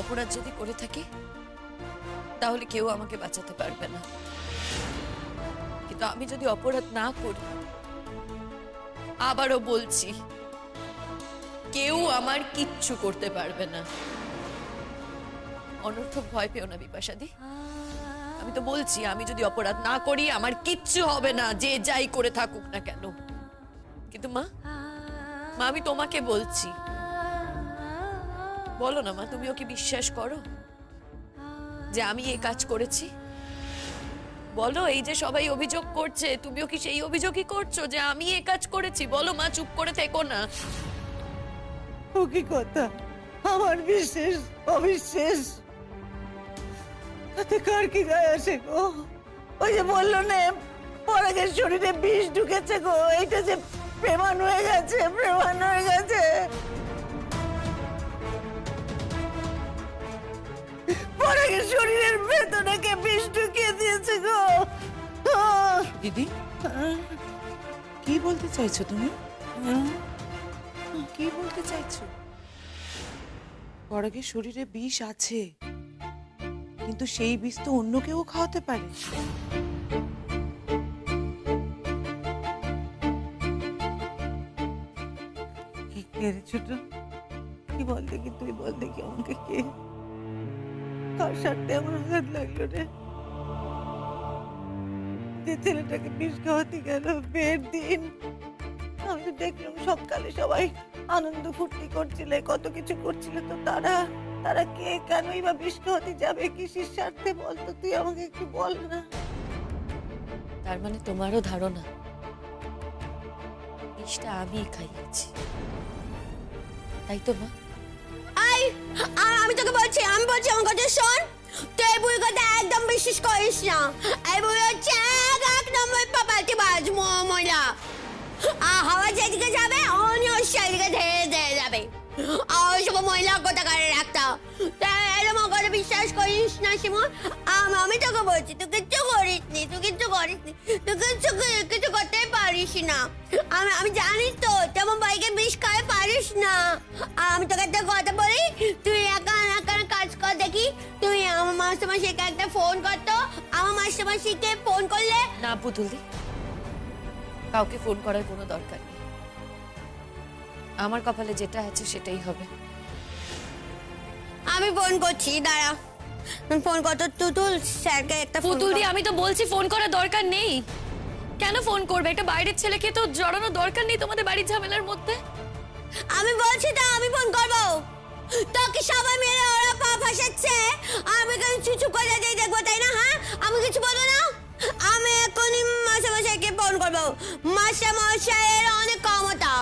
অপরাধ যদি করে থাকি তাহলে কেউ আমাকে বাঁচাতে পারবে না, কিন্তু আমি যদি অপরাধ না করি, আবারও বলছি, কেউ আমার কিচ্ছু করতে পারবে না। অনর্থক ভয় পেও না বিপাশাদি, আমি তো বলছি আমি যদি অপরাধ না করি আমার কিচ্ছু হবে না, যে যাই করে থাকুক না কেন। কিন্তু মা, আমি তোমাকে বলছি, বলো না মা, তুমিও কি বিশ্বাস করো যে আমি এই কাজ করেছি? বলো, এই যে সবাই অভিযোগ করছে, তুমিও কি সেই অভিযোগই করছো যে আমি এই কাজ করেছি? বলো মা, চুপ করে থেকো না। ও কি কথা, আমার বিশ্বাস অবিশ্বাস তাতে কার কি যায় আসে গো? ওই যে বললো না পরাগের শরীরে বিষ ঢুকেছে গো, এটা যে প্রেমান হয়ে গেছে, প্রেমান হয়ে গেছে। পরাগের শরীরের ভেতরে কে বিষ ঢুকিয়ে দিয়েছে গো। দিদি, কি বলতে চাইছো তুমি? কি বলতে চাইছো? পরাগের শরীরে বিষ আছে, কিন্তু সেই বিষ তো অন্য কেউ খাওয়াতে পারে। কি কে রে ছোট? কি বল দেখি, তুই বল দেখি আমাকে, কে কার সাথে আমার আঘাত লাগলো রে? যে ছেলেটাকে বিষ খাওয়াতে গেল বিয়ের দিন, আমি তো দেখলাম সকালে সবাই আনন্দ ফুর্তি করছিল, কত কিছু করছিল, তো তারা তারা কে কেনই বা বিষ খাওয়াতে যাবে, কিসের স্বার্থে বলতো? তুই আমাকে একটু বল না। তার মানে তোমারও ধারণা বিষটা আমি খাইয়েছি, তাই তো মা? আমি তোকে বলছি, আমি বলছি আমার কথা শোন, তুই এই বুড়ির কথা একদম বিশ্বাস করিস না। এই বুড়ি হচ্ছে এক নম্বর পাপাটি বাজ মহিলা। হাওয়া যেদিকে যাবে অনি ওর সেদিকে ধেয়ে ধেয়ে যাবে। আর সব মহিলা কথা কারে রাখতা, তাই এরকম আমার কথা বিশ্বাস করিস না শিমুল। আমি তোকে বলছি, তুই কিচ্ছু করিস নি, তুই কিচ্ছু করিস নি, তুই কিছু করতেই পারিস না। আমি জানি তো তেমন বাইকে বিষ খাই পারিস না। আমি তোকে একটা কথা বলি, তুই একা কাজ কর দেখি। তুই আমার মাস্টারমশাইকে একটা ফোন করতো, আমার মাস্টারমশাইকে ফোন করলে না পুতুলদি, কাউকে ফোন করার কোনো দরকার নেই। আমার কপালে যেটা আছে সেটাই হবে। আমি ফোন করছি, দাঁড়া। ফোন করতো তুতুল স্যারকে একটা পুতুলদি, আমি তো বলছি ফোন করার দরকার নেই। কেন ফোন করবে? একটা বাইরের ছেলেকে তো জড়ানোর দরকার নেই তোমাদের বাড়ির ঝামেলার মধ্যে। আমি বলছি তো আমি ফোন করবো, তোকে সবাই মিলে ওরা পা ফাঁসাচ্ছে, আমি কেন চুচু করে দিয়ে দেখবো, তাই না? হ্যাঁ, আমি কিছু বলবো না। আমি এখনই মাস্টারমশাইকে ফোন করবো। মাস্টারমশাইয়ের অনেক ক্ষমতা,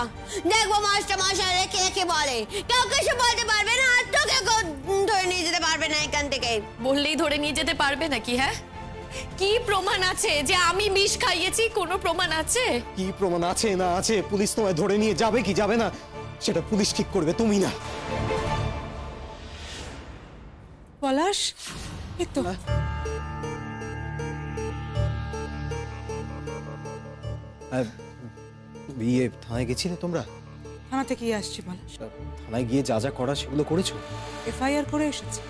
দেখবো মাস্টারমশাই কে কে বলে। কেউ কিছু বলতে পারবে না, আর তোকে ধরে নিয়ে যেতে পারবে না এখান থেকে। বললেই ধরে নিয়ে যেতে পারবে নাকি? হ্যাঁ, কি প্রমাণ আছে যে আমি বিষ খাইয়েছি? কোনো প্রমাণ আছে? কি প্রমাণ আছে না আছে, পুলিশ তোমায় ধরে নিয়ে যাবে কি যাবে না সেটা পুলিশ ঠিক করবে, তুমি না। পলাশ, এই তো বিয়ে থানায় গেছিলে তোমরা? থানা থেকে আসছি পলাশ। থানায় গিয়ে যা যা করা সেগুলো করেছো? এফআইআর করে এসেছি।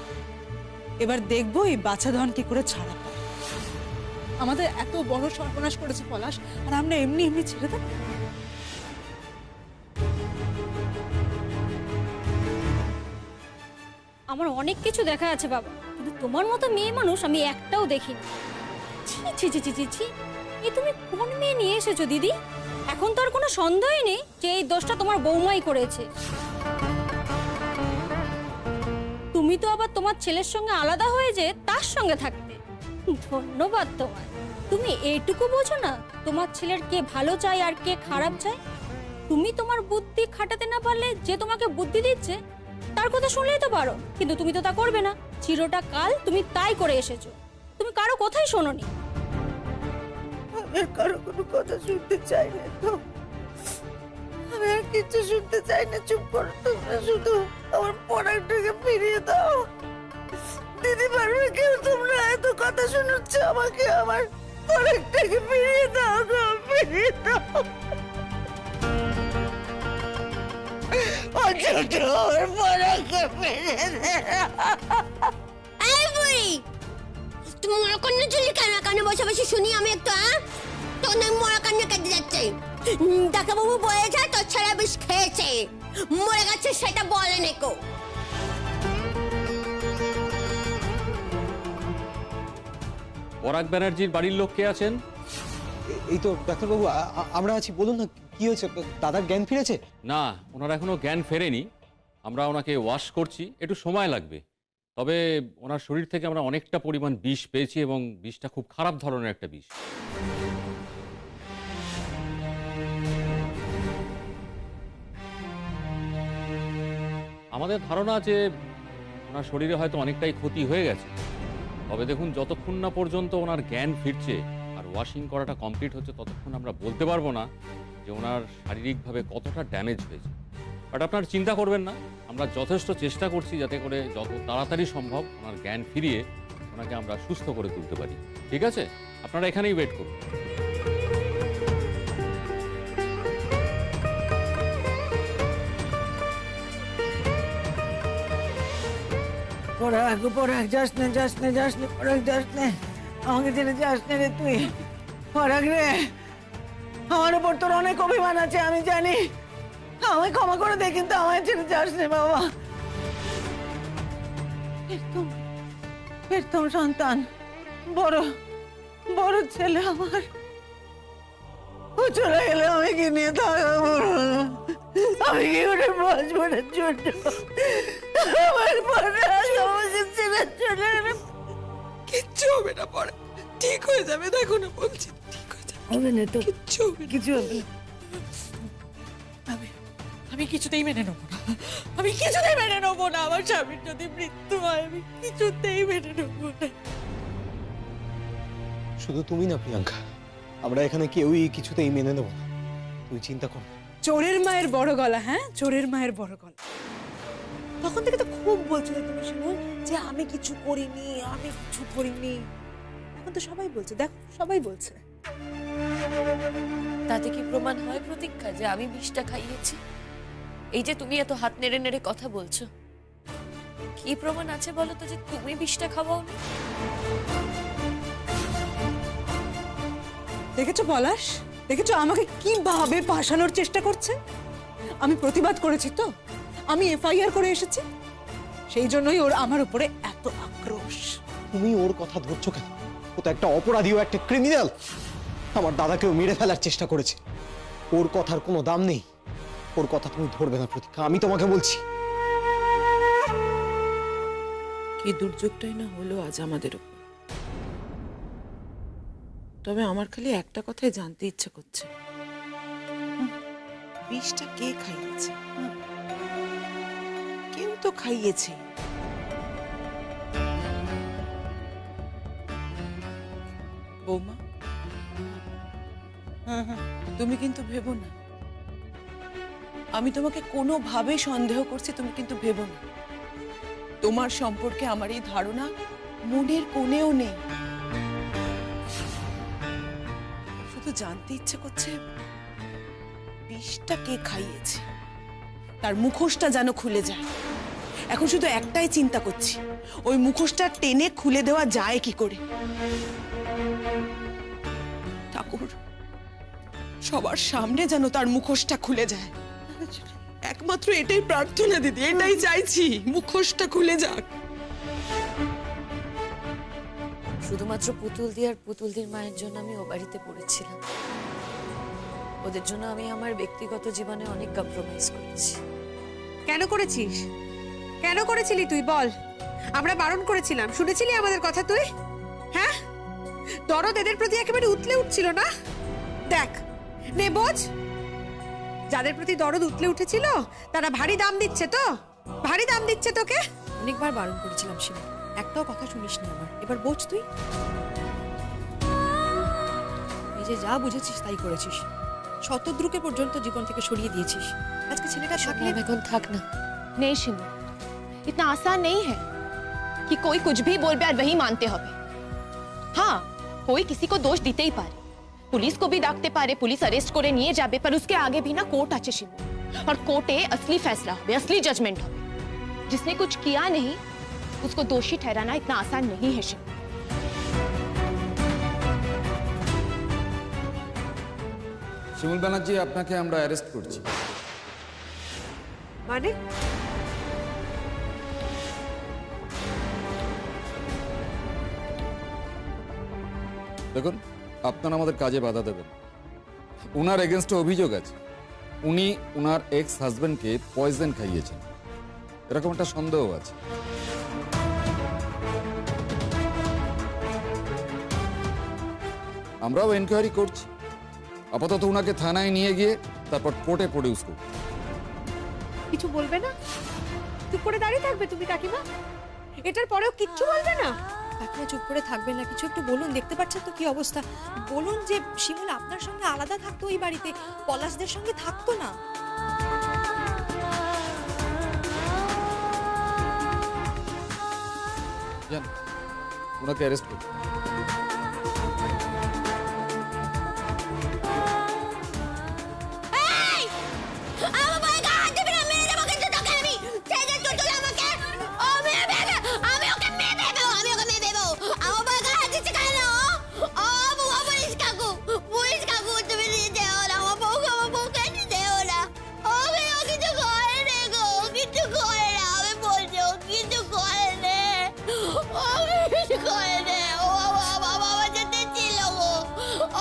এবার দেখবো এই বাছাধন কি করে ছাড়া পায়। আমাদের এত বড় সর্বনাশ করেছে পলাশ, আর আমরা এমনি এমনি ছেড়ে দেব? আমার অনেক কিছু দেখা আছে বাবা, কিন্তু তোমার মতো মেয়ে মানুষ আমি একটাও দেখিনি। ছি ছি ছি ছি ছি ছি, এ তুমি কোন মেয়ে নিয়ে এসেছো দিদি? এখন তো আর কোনো সন্দেহই নেই যে এই দোষটা তোমার বৌমাই করেছে। তুমি তো আবার তোমার ছেলের সঙ্গে আলাদা হয়ে যে তার সঙ্গে থাকতে। ধন্যবাদ তোমার। তুমি এইটুকু বোঝো না তোমার ছেলের কে ভালো চায় আর কে খারাপ চায়? তুমি তোমার বুদ্ধি খাটাতে না পারলে যে তোমাকে বুদ্ধি দিচ্ছে তার কথা শুনলেই তো পারো, কিন্তু তুমি তো তা করবে না। চিরটা কাল তুমি তাই করে এসেছো, তুমি কারো কথাই শোনোনি। আমি আর কারো কোনো কথা শুনতে চাই না, তো আমি আর কিছু শুনতে চাই না। চুপ করো তোমরা, শুধু আমার পড়াটাকে ফিরিয়ে দাও। দিদি পারবে কেউ? তোমরা এত কথা শোনাচ্ছ আমাকে, আমার পড়াটাকে ফিরিয়ে দাও গো, ফিরিয়ে দাও। ও ছোট, আমার পড়াকে ফিরিয়ে দে। কানে বসে বসে শুনি আমি একটু, হ্যাঁ? তোর নাম মরা কান্না কেটে যাচ্ছে। ডাক্তারবাবু বলেছে তোর ছেলে বিষ খেয়েছে, মরে গেছে সেটা বলে নেকো। পরাগ ব্যানার্জির বাড়ির লোক কে আছেন? এই তো ডাক্তারবাবু, আমরা আছি। বলুন না কি হয়েছে? দাদার জ্ঞান ফিরেছে? না, ওনার এখনো জ্ঞান ফেরেনি। আমরা ওনাকে ওয়াশ করছি, একটু সময় লাগবে। তবে ওনার শরীর থেকে আমরা অনেকটা পরিমাণ বিষ পেয়েছি এবং বিষটা খুব খারাপ ধরনের একটা বিষ। আমাদের ধারণা যে ওনার শরীরে হয়তো অনেকটাই ক্ষতি হয়ে গেছে। তবে দেখুন, যতক্ষণ না পর্যন্ত ওনার জ্ঞান ফিরছে আর ওয়াশিং করাটা কমপ্লিট হচ্ছে, ততক্ষণ আমরা বলতে পারবো না যে ওনার শারীরিকভাবে কতটা ড্যামেজ হয়েছে। বাট আপনার চিন্তা করবেন না, আমরা যথেষ্ট চেষ্টা করছি যাতে করে যত তাড়াতাড়ি সম্ভব ওনার জ্ঞান ফিরিয়ে ওনাকে আমরা সুস্থ করে তুলতে পারি। ঠিক আছে, আপনারা এখানেই ওয়েট করুন। পরাগ যাস না পরাগ যাস না, আমাকে ছেড়ে যাস না রে তুই। পরাগ রে, আমার উপর তোর অনেক অভিমান আছে আমি জানি, আমায় ক্ষমা করে দে, কিন্তু আমায় ছেড়ে যাস না বাবা। প্রথম সন্তান, বড় ছেলে আমার, ও চলে গেলে আমি কি নিয়ে থাকবো? আমি কি করে বাঁচবো না? ছোট আমার পরে ছেলে চলে গেলে কিচ্ছু হবে না, পরে ঠিক হয়ে যাবে। দেখো না বলছি, ঠিক হয়ে যাবে। হবে না তো, কিছু হবে না। আমি কিছুতেই মেনে নেবো না, আমি কিছুতেই মেনে নেবো না। আমার স্বামীর যদি মৃত্যু হয় আমি কিছুতেই মেনে নেবো না। শুধু তুমি না প্রিয়াঙ্কা, আমরা এখানে কেউই কিছুতেই মেনে নেব না। তুই চিন্তা কর। চোরের মায়ের বড় গলা, হ্যাঁ, চোরের মায়ের বড় গলা। তখন থেকে তো খুব বলছিলে তুমি শুনো যে আমি কিছু করিনি। এখন তো সবাই বলছে, দেখো সবাই বলছে। তাতে কি প্রমাণ হয় প্রতীক্ষা যে আমি বিষটা খাইয়েছি? এই যে তুমি এত হাত নেড়ে নেড়ে কথা বলছো, কি প্রমাণ আছে বলো তো যে তুমি বিষটা খাওয়াও না? দেখেছো পলাশ, দেখেছো আমাকে কিভাবে ফাঁসানোর চেষ্টা করছে? আমি প্রতিবাদ করেছি তো, আমি এফআইআর করে এসেছি, সেই জন্যই ওর আমার উপরে এত আক্রোশ। তুমি ওর কথা ধরছো কেন? ও তো একটা অপরাধী, ও একটা ক্রিমিনাল। আমার দাদাকেও মেরে ফেলার চেষ্টা করেছে। ওর কথার কোনো দাম নেই। ওর কথা তুমি ধরবে না প্রতীক্ষা, আমি তোমাকে বলছি। কি দুর্যোগটাই না হলো আজ আমাদের উপর। তবে আমার খালি একটা কথাই জানতে ইচ্ছে করছে, বিষটা কে খাইয়েছে? কেউ তো খাইয়েছে। বৌমা, তুমি কিন্তু ভেবো না, আমি তোমাকে কোনোভাবে সন্দেহ করছি, তুমি কিন্তু ভেবো না। তোমার সম্পর্কে আমার এই ধারণা মনের কোণেও নেই। শুধু জানতে ইচ্ছে করছে বিষটা কে খাইয়েছে, তার মুখোশটা যেন খুলে যায়। এখন শুধু একটাই চিন্তা করছি, ওই মুখোশটা টেনে খুলে দেওয়া যায় কি করে। ঠাকুর, সবার সামনে যেন তার মুখোশটা খুলে যায়। একমাত্র এটাই প্রার্থনা দিদি, এটাই চাইছি, মুখোশটা খুলে যাক। শুধুমাত্র পুতুলদি আর পুতুলদির মায়ের জন্য আমি ও বাড়িতে পড়েছিলাম। ওদের জন্য আমি আমার ব্যক্তিগত জীবনে অনেক কম্প্রোমাইজ করেছি। কেন করেছিস? কেন করেছিলি তুই বল? আমরা বারণ করেছিলাম, শুনেছিলি আমাদের কথা তুই? হ্যাঁ, দরদ এদের প্রতি একেবারে উতলে উঠছিল না? দেখ, নে বোঝ, যাদের প্রতি দরদ উতলে উঠেছিল তারা ভারী দাম দিচ্ছে তো, ভারী দাম দিচ্ছে তোকে। অনেকবার বারণ করেছিলাম সীমা, একটাও কথা শুনিস না আমার। এবার বোঝ তুই, এই যে যা বুঝেছিস তাই করেছিস। শতদ্রুকে পর্যন্ত জীবন থেকে সরিয়ে দিয়েছিস। আজকে ছেলেটা থাকলে এখন থাক না। नहीं शिमू, इतना आसान नहीं है कि कोई कुछ भी बोल पे और वही मानते हो। हाँ, कोई किसी को दोष दीते ही पारे, पुलिस को भी डाकते पारे, पुलिस अरेस्ट करे निये जाबे, पर उसके आगे भी ना कोर्ट आछे शिमू, और कोर्टे असली फैसला होबे, असली जजमेंट होबे। जिसने कुछ किया नहीं उसको दोषी ठहराना इतना आसान नहीं है शिमू। শিমুল ব্যানার্জি, আপনাকে আমরা অ্যারেস্ট করছি। মানে দেখুন, আপনারা আমাদের কাজে বাধা দেবেন। উনার এগেনস্টে অভিযোগ আছে, উনি উনার এক্স হাজবেন্ডকে পয়জন খাইয়েছেন, এরকম একটা সন্দেহ আছে। আমরাও এনকোয়ারি করছি। আপাতত উনাকে থানায় নিয়ে গিয়ে তারপর কোর্টে প্রডিউস করব। কিছু বলবে না? চুপ করে দাঁড়িয়ে থাকবে তুমি কাকিমা? এটার পরেও কিচ্ছু বলবে না? কাকিমা চুপ করে থাকবেন না, কিছু একটু বলুন। দেখতে পাচ্ছেন তো কি অবস্থা। বলুন যে শিমুল আপনার সঙ্গে আলাদা থাকতো এই বাড়িতে, পলাশদের সঙ্গে থাকতো না। জান, ওনাকে অ্যারেস্ট করুন। আমার ভাই গায়ে হাত দিবি না, মেরে দেবো কিন্তু তোকে আমি। ছেড়ে দে তুই আমাকে। ও মেরে দেবে, আমি ওকে মেরে দেবো, আমি ওকে মেরে দেবো। আমার ভাই গায়ে হাত দিচ্ছে কেন? ও বুয়া, পুলিশ কাকু, তুমি নিয়ে যেও না আমার বউকে নিয়ে যেও না। ওকে ও কিছু করে নে গো, কিছু করে না। আমি বলছি ও কিছু করে নে, ও কিছু করে নে। ও আমার সাথে ছিল গো,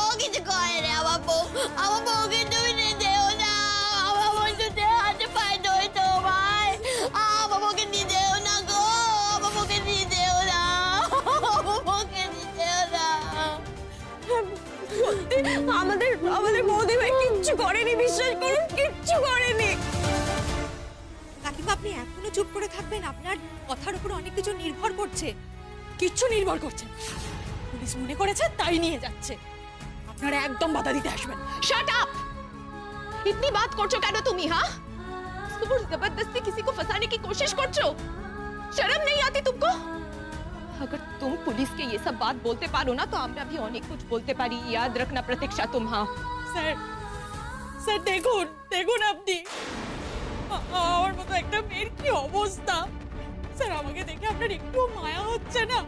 ও কিছু করে নে। আমার বউকে তুমি নিয়ে যেও না। আমার বন্ধুদের হাতে পায়ে ধরে তো ভাই, আমার বউকে নিয়ে যেও না গো, আমার বউকে নিয়ে যেও না, আমার বউকে নিয়ে যেও না। আমাদের বৌদি ভাই কিচ্ছু করেনি, বিশ্বাস করুন, কিচ্ছু করেনি। কাকিমা আপনি এখনো চুপ করে থাকবেন? আপনার কথার উপর অনেক কিছু নির্ভর করছে। কিচ্ছু নির্ভর করছে না। পুলিশ মনে করেছে তাই নিয়ে যাচ্ছে। আপনারা একদম বাধা দিতে আসবেন না। Shut up! इतनी बात करছো কেন তুমি? हाँ, जोर जबरदस्ती किसी को फंसाने की कोशिश करছো। शर्म नहीं आती तुमको? अगर तुम पुलिस के ये सब बात बोलते पारो ना तो আমরা भी অনেক कुछ बोलते পারি। याद रखना प्रतीक्षा तुम। हाँ স্যার দেখুন আপনি আমার মতো একটা মেয়ের কি অবস্থা। স্যার আমাকে দেখে আপনার একটু মায়া হচ্ছে না?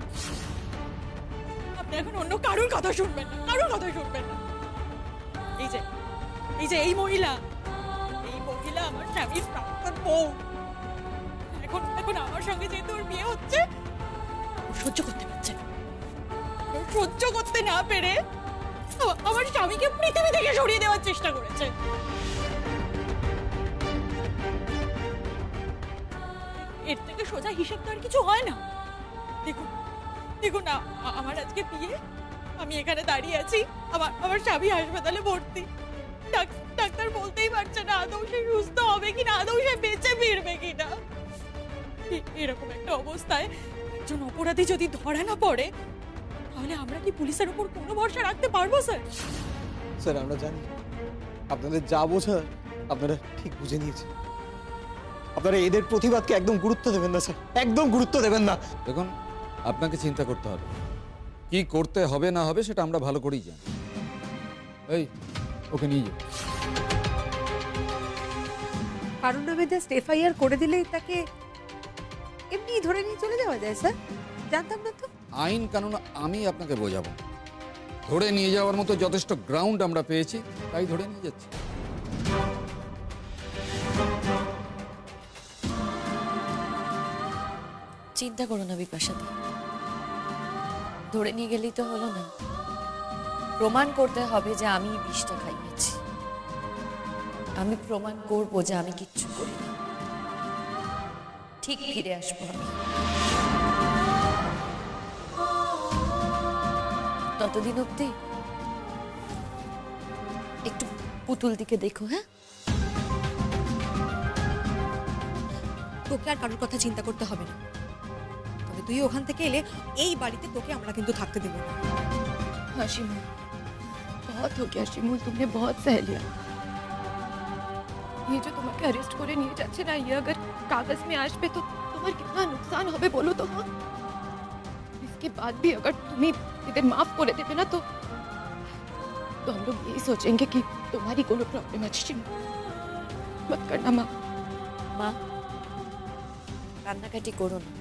আপনি এখন অন্য কারোর কথা শুনবেন না, কারোর কথা শুনবেন না। এই মহিলা আমার স্বামীর প্রাক্তন বউ। এখন আমার সঙ্গে যেহেতু ওর বিয়ে হচ্ছে, ও সহ্য করতে পারছে না। ও সহ্য করতে না পেরে আমার স্বামীকে পৃথিবী থেকে সরিয়ে দেওয়ার চেষ্টা করেছে। এর থেকে সোজা হিসাব তো আর কিছু হয় না। দেখুন না, আমার আজকে বিয়ে, আমি এখানে দাঁড়িয়ে আছি, আমার স্বামী হাসপাতালে ভর্তি। ডাক্তার বলতেই পারছে না আদৌ সে সুস্থ হবে কিনা, আদৌ সে বেঁচে ফিরবে কিনা। এরকম একটা অবস্থায় একজন অপরাধী যদি ধরা না পড়ে, তাহলে আমরা কি পুলিশের উপর কোনো ভরসা রাখতে পারবো স্যার? স্যার আমরা জানি আপনাদের যা বোঝার আপনারা ঠিক বুঝে নিয়েছেন। আপনারা এদের প্রতিবাদকে একদম গুরুত্ব দেবেন না স্যার, একদম গুরুত্ব দেবেন না। দেখুন, আপনাকে চিন্তা করতে হবে, কি করতে হবে না হবে সেটা আমরা ভালো করেই জানি। এই, ওকে নিয়ে যাও। কারণ নামে জাস্ট এফআইআর করে দিলেই তাকে এমনি ধরে নিয়ে চলে যাওয়া যায় স্যার? জানতাম না তো। আইন কানুন আমি আপনাকে বোঝাবো, ধরে নিয়ে যাওয়ার মতো যথেষ্ট গ্রাউন্ড আমরা পেয়েছি, তাই ধরে নিয়ে যাচ্ছি। চিন্তা করো না বিপাশাদি, ধরে নিয়ে গেলেই তো হলো না। প্রমাণ করতে হবে যে আমি বিষটা খাইয়েছি। আমি প্রমাণ করবো যে আমি কিচ্ছু করিনি। ঠিক ফিরে আসবো আমি। ততদিন অব্দি একটু পুতুল দিকে দেখো। হ্যাঁ, তোকে আর কারোর কথা চিন্তা করতে হবে না। তবে তুই ওখান থেকে এলে এই বাড়িতে তোকে আমরা কিন্তু থাকতে দেবো না। हाँ शिमूल, बहुत हो गया शिमूल, तुमने बहुत सह लिया। ये जो তোমাকে अरेस्ट করে নিয়ে যাচ্ছে না, ये अगर कागज में आज पे तो তোমার कितना नुकसान হবে বলো তো। हाँ, इसके बाद भी अगर तुम्हें इधर माफ করে দেবে না तो हम लोग यही सोचेंगे कि तुम्हारी কোনো प्रॉब्लम আছে। शिमूल मत करना माँ। মা, কান্নাকাটি করো না।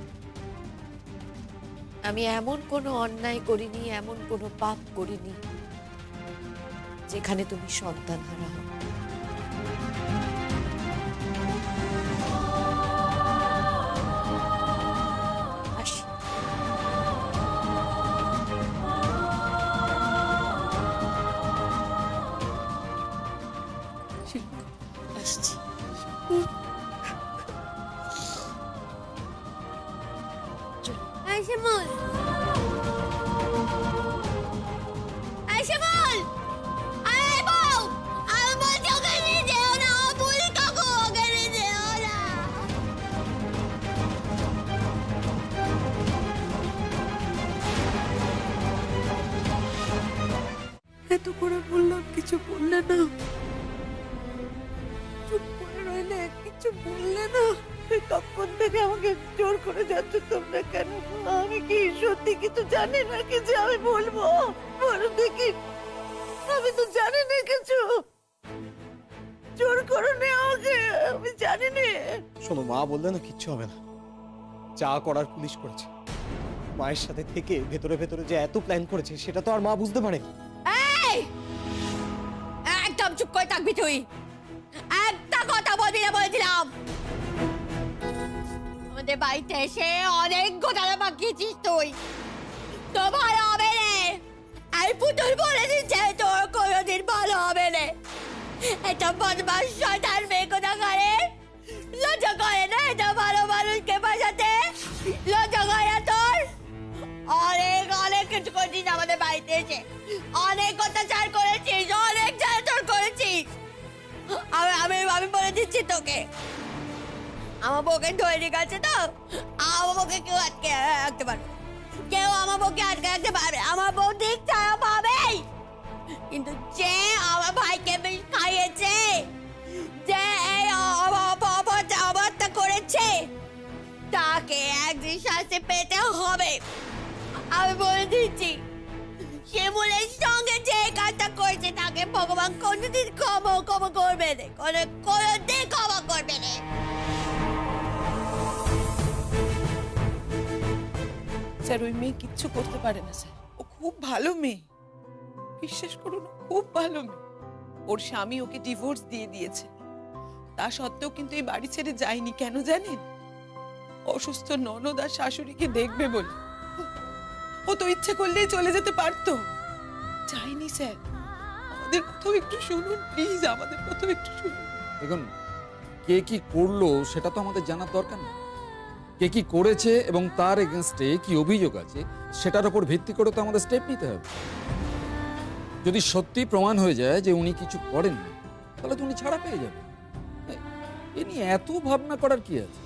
আমি এমন কোনো অন্যায় করিনি, এমন কোনো পাপ করিনি যেখানে তুমি সন্তান হারা হবে। আসি। আসছি। এই শিমুল, এই শিমুল, এই বউ, আমি বলছি ওকে নিয়ে যেও না, বলি কাকু ওকে নিয়ে যেও না। এত করে বললাম, কিছু বললে না, চুপ করে রইলে, কিছু বললে না। তখন থেকে আমাকে জোর করে যাচ্ছ তোমরা কেন? আমি কি সত্যি কিছু জানি নাকি যে আমি বলবো? বলো দেখি, আমি তো জানি না কিছু। জোর করো না আমাকে, আমি জানি না। শোনো, মা বললে না কিচ্ছু হবে না। যা করার পুলিশ করেছে। মায়ের সাথে থেকে ভেতরে ভেতরে যে এত প্ল্যান করেছে সেটা তো আর মা বুঝতে পারেনি। এই, একদম চুপ করে থাকবি তুই, একটা কথা বলবি না বলে দিলাম। আমাদের বাড়িতে এসে অনেক গোটালা পাকিয়েছিস তুই, তো ভালো হবে রে। এই পুতুল বলে দিচ্ছে তোর কোনোদিন ভালো হবে রে। এটা বদমাস শয়তান মেয়ে কোথাকারে, লজ্জা করে না এটা ভালো মানুষকে বাঁচাতে? লজ্জা করে না তোর? অনেক অনেক কিছু করেছিস আমাদের বাড়িতে এসে, অনেক অত্যাচার করেছিস, অনেক জ্বালাতন করেছিস। আমি বলে দিচ্ছি তোকে, আমার বউকে ধরে নিয়ে গেছে তো, আমার বউকে কেউ আটকে রাখতে পারবে, কেউ আমার বউকে আটকে রাখতে পারবে। আমার বউ দিক ছাড়া পাবেই, কিন্তু যে আমার ভাইকে বিষ খাইয়েছে, যে এই অবস্থা করেছে, তাকে একদিন শাস্তি পেতে হবে। আমি বলে দিচ্ছি, শিমুলের সঙ্গে যে কাজটা করেছে তাকে ভগবান কোনোদিন ক্ষমা করবে না, কোনোদিন ক্ষমা করবে না। স্যার, ওই মেয়ে কিচ্ছু করতে পারে না স্যার। ও খুব ভালো মেয়ে, বিশ্বাস করুন, খুব ভালো মেয়ে। ওর স্বামী ওকে ডিভোর্স দিয়ে দিয়েছে, তা সত্ত্বেও কিন্তু এই বাড়ি ছেড়ে যায়নি। কেন জানেন? অসুস্থ ননদ আর শাশুড়িকে দেখবে বলে। ও তো ইচ্ছে করলেই চলে যেতে পারতো, যায়নি স্যার। আমাদের কোথাও একটু শুনুন প্লিজ, আমাদের কোথাও একটু শুনুন। দেখুন, কে কি করলো সেটা তো আমাদের জানার দরকার নেই। কে কি করেছে এবং তার এগেনস্টে কি অভিযোগ আছে সেটার উপর ভিত্তি করে তো আমাদের স্টেপ নিতে হবে। যদি সত্যি প্রমাণ হয়ে যায় যে উনি কিছু করেননি, তাহলে তো উনি ছাড়া পেয়ে যাবেন। এ নিয়ে এত ভাবনা করার কি আছে?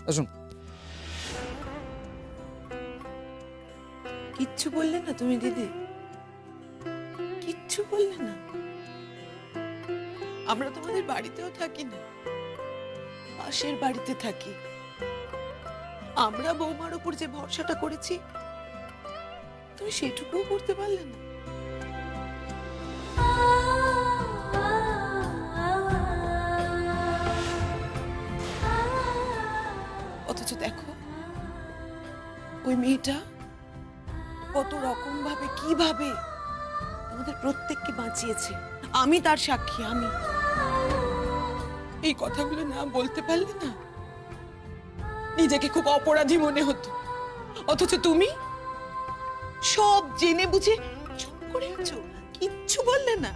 আসুন। কিচ্ছু বললে না তুমি দিদি, কিচ্ছু বললে না। আমরা তোমাদের বাড়িতেও থাকি না, পাশের বাড়িতে থাকি। আমরা বৌমার উপর যে ভরসাটা করেছি, তুমি সেটুকুও করতে পারলে না। অথচ দেখো, ওই মেয়েটা কত রকম ভাবে, কিভাবে আমাদের প্রত্যেককে বাঁচিয়েছে। আমি তার সাক্ষী। আমি এই কথাগুলো না বলতে পারলে না, নিজেকে খুব অপরাধী মনে হতো। অথচ তুমি সব জেনে বুঝে চুপ করে আছো, কিচ্ছু বললে না।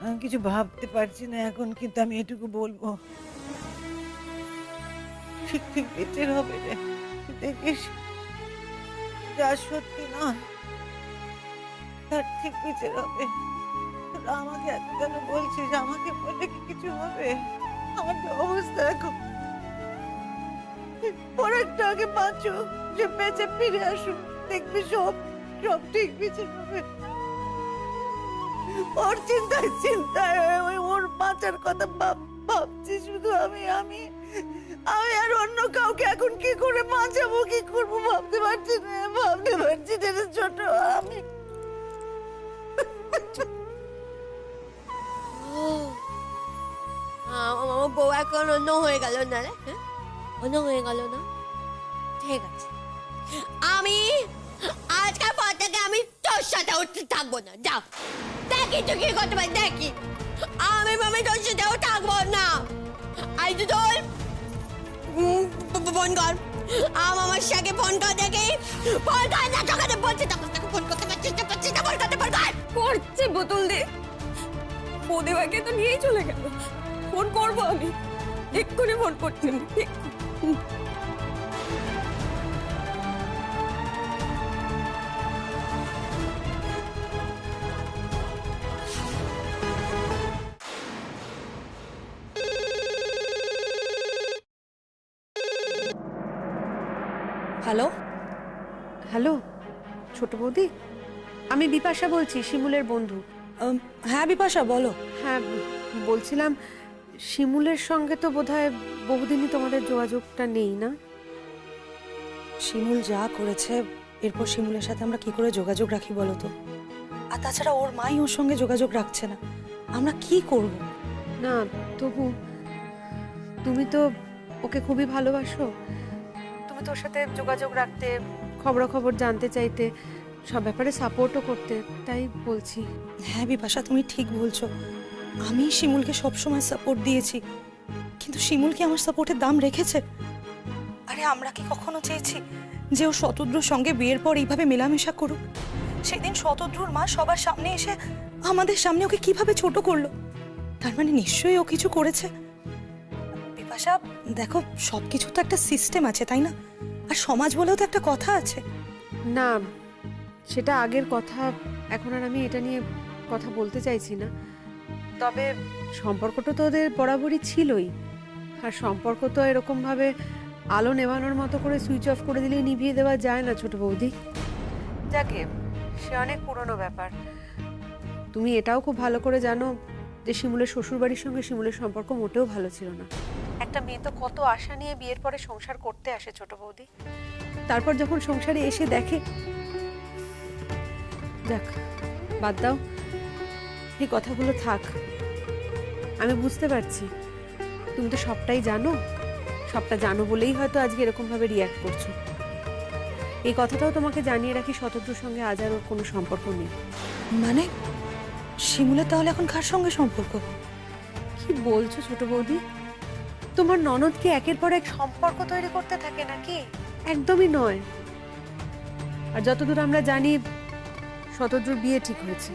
আমি কিছু ভাবতে পারছি না এখন, কিন্তু আমি এটুকু বলবো, ঠিক ঠিক বেঁচে হবে রে। দেখিস, যা সত্যি না তার ঠিক বেঁচে হবে। তোরা আমাকে এত কেন বলছিস? আমাকে বললে কি কিছু হবে? আমার যে অবস্থা এখন, পরেরটা আগে বাঁচো, যে বেঁচে ফিরে আসুন, দেখবি সব সব ঠিক বেঁচে হবে। ওর চিন্তায় ওর বাঁচার কথা ভাবছি শুধু। আমি আমি আমি আর অন্য কাউকে এখন কি করে বাঁচাবো, কি করবো ভাবতে পারছি না, ছোট। আমি আমার বউ এখন অন্য হয়ে গেল না রে? হ্যাঁ, অন্য হয়ে গেল না? ঠিক আছে, আমি আজকের পর থেকে আমি তোর সাথে উঠতে থাকবো না। যা দেখি তুই কি করতে পারি, দেখি। আমি তোর সাথেও থাকবো না। আই তো তোর ফোন কর, আমার সাথে ফোন কর, দেখি ফোন কর না, তোকে বলছি তখন তাকে ফোন করতে পারছিস না, পারছিস না, ফোন করতে পারবো করছে বোতল দে, বৌদিভাইকে তো নিয়েই চলে গেল। ফোন করবো আমি, এক্ষুনি ফোন করছি। হ্যালো, হ্যালো ছোট বৌদি, আমি বিপাশা বলছি, শিমুলের বন্ধু। হ্যাঁ বিপাশা বলো। হ্যাঁ, বলছিলাম শিমুলের সঙ্গে তো বোধহয় বহুদিনই তোমাদের যোগাযোগটা নেই, না? শিমুল যা করেছে, এরপর শিমুলের সাথে আমরা কি করে যোগাযোগ রাখি বলো তো? আর তাছাড়া ওর মাই ওর সঙ্গে যোগাযোগ রাখছে না, আমরা কি করব? না তবু তুমি তো ওকে খুবই ভালোবাসো, তুমি তো ওর সাথে যোগাযোগ রাখতে, খবরাখবর জানতে চাইতে, সব ব্যাপারে সাপোর্টও করতে, তাই বলছি। হ্যাঁ বিপাশা, তুমি ঠিক বলছো, আমি শিমুলকে সবসময় সাপোর্ট দিয়েছি, কিন্তু শিমুল কি আমার সাপোর্টের দাম রেখেছে? আরে আমরা কি কখনো চেয়েছি যে ও শতদ্রুর সঙ্গে বিয়ের পর এইভাবে মেলামেশা করুক? সেদিন শতদ্রুর মা সবার সামনে এসে আমাদের সামনে ওকে কিভাবে ছোট করলো, তার মানে নিশ্চয়ই ও কিছু করেছে। বিপাশা দেখো, সবকিছু তো একটা সিস্টেম আছে, তাই না? আর সমাজ বলেও তো একটা কথা আছে। না, সেটা আগের কথা, এখন আর আমি এটা নিয়ে কথা বলতে চাইছি না। তবে সম্পর্কটা তো ওদের বরাবরই ছিলই, আর সম্পর্ক তো এরকমভাবে আলো নেভানোর মতো করে সুইচ অফ করে দিলেই নিভিয়ে দেওয়া যায় না ছোট বৌদি। যাকে সে অনেক পুরনো ব্যাপার। তুমি এটাও খুব ভালো করে জানো যে শিমুলের শ্বশুরবাড়ির সঙ্গে শিমুলের সম্পর্ক মোটেও ভালো ছিল না। একটা মেয়ে তো কত আশা নিয়ে বিয়ের পরে সংসার করতে আসে ছোট বৌদি, তারপর যখন সংসারে এসে দেখে, যাক বাদ দাও, এই কথাগুলো থাক। আমি বুঝতে পারছি তুমি তো সবটাই জানো, সবটা জানো বলেই হয়তো আজকে এরকম ভাবে রিয়্যাক্ট করছো। এই কথাটাও তোমাকে জানিয়ে রাখি, শতদ্রুর সঙ্গে আজ আর ওর কোনো সম্পর্ক নেই। মানে শিমুলের তাহলে এখন কার সঙ্গে সম্পর্ক? কি বলছো ছোট বৌদি? তোমার ননদ কি একের পর এক সম্পর্ক তৈরি করতে থাকে নাকি? একদমই নয়। আর যতদূর আমরা জানি শতদ্রুর বিয়ে ঠিক হয়েছে।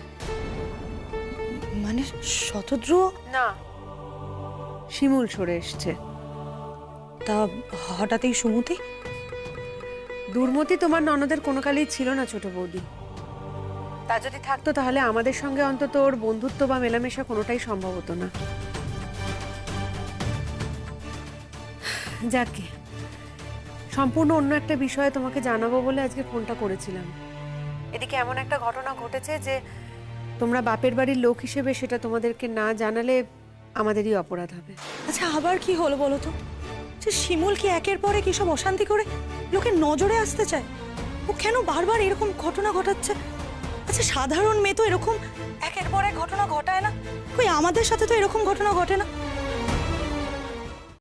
মানে শতদ্রু? না, শিমুল সরে এসছে। তা হঠাৎই সুমতি? দুর্মতি তোমার ননদের কোনো কালেই ছিল না ছোট বৌদি। তা যদি থাকতো তাহলে আমাদের সঙ্গে অন্তত ওর বন্ধুত্ব বা মেলামেশা কোনোটাই সম্ভব হতো না। যাকে সম্পূর্ণ অন্য একটা বিষয়ে তোমাকে জানাবো বলে আজকে ফোনটা করেছিলাম। এদিকে এমন একটা ঘটনা ঘটেছে যে তোমরা বাপের বাড়ির লোক হিসেবে সেটা তোমাদেরকে না জানালে আমাদেরই অপরাধ হবে। আচ্ছা আবার কি হলো বলো তো? যে শিমুল কি একের পর এক এসব অশান্তি করে লোকের নজরে আসতে চায়? ও কেন বারবার এরকম ঘটনা ঘটাচ্ছে? আচ্ছা সাধারণ মেয়ে তো এরকম একের পর এক ঘটনা ঘটায় না, কই আমাদের সাথে তো এরকম ঘটনা ঘটে না।